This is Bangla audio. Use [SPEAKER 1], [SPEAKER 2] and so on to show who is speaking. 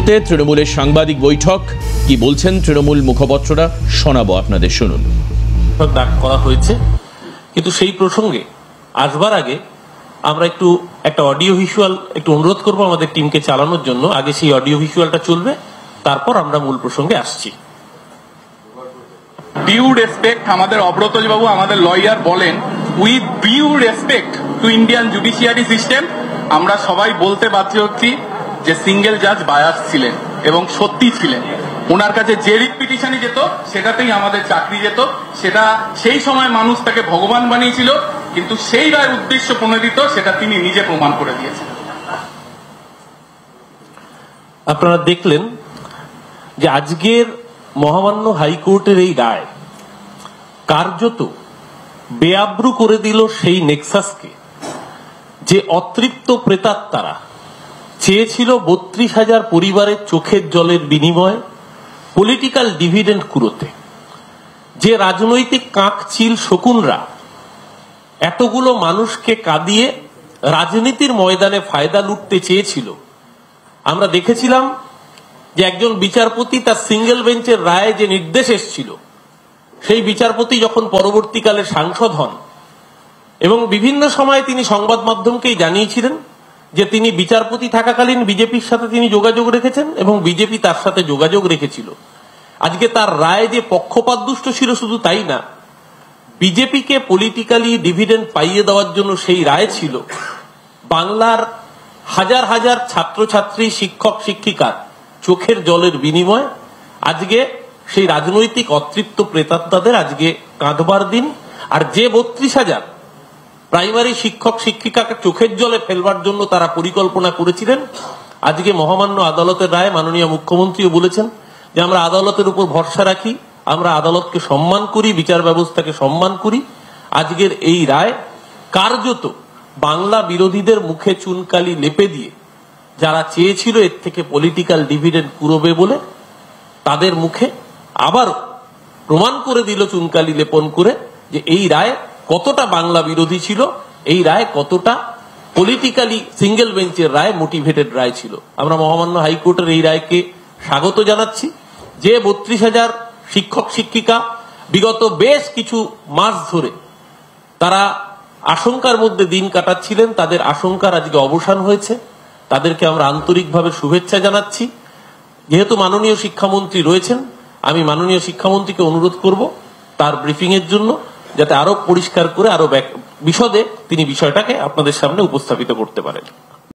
[SPEAKER 1] মুহূর্তে তৃণমূলের সাংবাদিক বৈঠক, কি বলছেন তৃণমূল মুখপাত্ররা শোনাবো আপনাদের, শুনুন।
[SPEAKER 2] ডাক করা হয়েছে, কিন্তু সেই প্রসঙ্গে আসবার আগে আমরা একটা অডিও ভিজুয়াল একটু অনুরোধ করবো আমাদের টিমকে চালানোর জন্য। আগে সেই অডিও ভিজুয়ালটা চলবে, তারপর আমরা মূল প্রসঙ্গে আসছি।
[SPEAKER 3] ডিউ রেসপেক্ট, আমাদের অব্রতজি বাবু আমাদের লয়ার বলেন, with due respect to Indian judiciary system, আমরা সবাই বলতে বাধ্য হচ্ছি যে সিঙ্গেল জাজ বায়াস ছিলেন এবং সত্যি ছিলেন। ওনার কাছে যে রিট পিটিশনই যেত সেটাতেই আমাদের চাকরি যেত। সেটা সেই সময় মানুষ তাকে ভগবান বানিয়েছিল, কিন্তু সেই রায় উদ্দেশ্য প্রণোদিত সেটা তিনি নিজে প্রমাণ করে দিয়েছেন।
[SPEAKER 2] আপনারা দেখলেন যে আজকের মহামান্য হাইকোর্টের এই রায় কার্যত বেআব্রু করে দিল সেই নেক্সাসকে যে অতৃপ্ত প্রেতাত্মারা চেয়েছিল 32,000 পরিবারের চোখের জলের বিনিময়ে পলিটিক্যাল ডিভিডেন্ড কুড়োতে। যে রাজনৈতিক কাকচিল শকুনরা এতগুলো মানুষকে কাঁদিয়ে রাজনীতির ময়দানে ফায়দা লুটতে চেয়েছিল, আমরা দেখেছিলাম যে একজন বিচারপতি তার সিঙ্গেল বেঞ্চের রায়ে যে নির্দেশ এসেছিল, সেই বিচারপতি যখন পরবর্তীকালে সাংসদ হন এবং বিভিন্ন সময়ে তিনি সংবাদ মাধ্যমকেই জানিয়েছিলেন যে তিনি বিচারপতি থাকাকালীন বিজেপির সাথে তিনি যোগাযোগ রেখেছেন এবং বিজেপি তার সাথে যোগাযোগ রেখেছিল। আজকে তার রায় যে পক্ষপাতদুষ্ট ছিল শুধু তাই না, বিজেপিকে পলিটিক্যালি ডিভিডেন্ড পাইয়ে দেওয়ার জন্য সেই রায় ছিল বাংলার হাজার হাজার ছাত্রছাত্রী, শিক্ষক শিক্ষিকার চোখের জলের বিনিময়। আজকে সেই রাজনৈতিক অতৃপ্ত প্রেতাত্মাদের আজকে কাঁদবার দিন। আর যে 32,000 প্রাইমারি শিক্ষক শিক্ষিকাকে চোখের জলে ফেলবার জন্য তারা পরিকল্পনা করেছিলেন, আজকে মহামান্য আদালতের রায় মাননীয় মুখ্যমন্ত্রীও বলেছেন যে আমরা আদালতের উপর ভরসা রাখি, আমরা আদালতকে সম্মান করি, বিচার ব্যবস্থাকে সম্মান করি। আজকের এই রায় কার্যত বাংলা বিরোধীদের মুখে চুনকালি লেপে দিয়ে যারা চেয়েছিল এর থেকে পলিটিক্যাল ডিভিডেন্ড কুড়োবে বলে, তাদের মুখে আবার প্রমাণ করে দিল চুনকালি লেপন করে যে এই রায় কতটা বাংলা বিরোধী ছিল, এই রায় কতটা পলিটিক্যালি সিঙ্গেল বেঞ্চের রায়, মোটিভেটেড রায় ছিল। আমরা মহামান্য হাইকোর্টের এই রায়কে স্বাগত জানাচ্ছি। যে 32,000 শিক্ষক শিক্ষিকা বিগত বেশ কিছু মাস ধরে তারা আশঙ্কার মধ্যে দিন কাটাচ্ছিলেন, তাদের আশঙ্কার আজকে অবসান হয়েছে। তাদেরকে আমরা আন্তরিকভাবে শুভেচ্ছা জানাচ্ছি। যেহেতু মাননীয় শিক্ষামন্ত্রী রয়েছেন, আমি মাননীয় শিক্ষামন্ত্রীকে অনুরোধ করব তার ব্রিফিং এর জন্য, যাতে আরো পরিষ্কার করে আরো বিশদে তিনি বিষয়টাকে আপনাদের সামনে উপস্থাপিত করতে পারেন।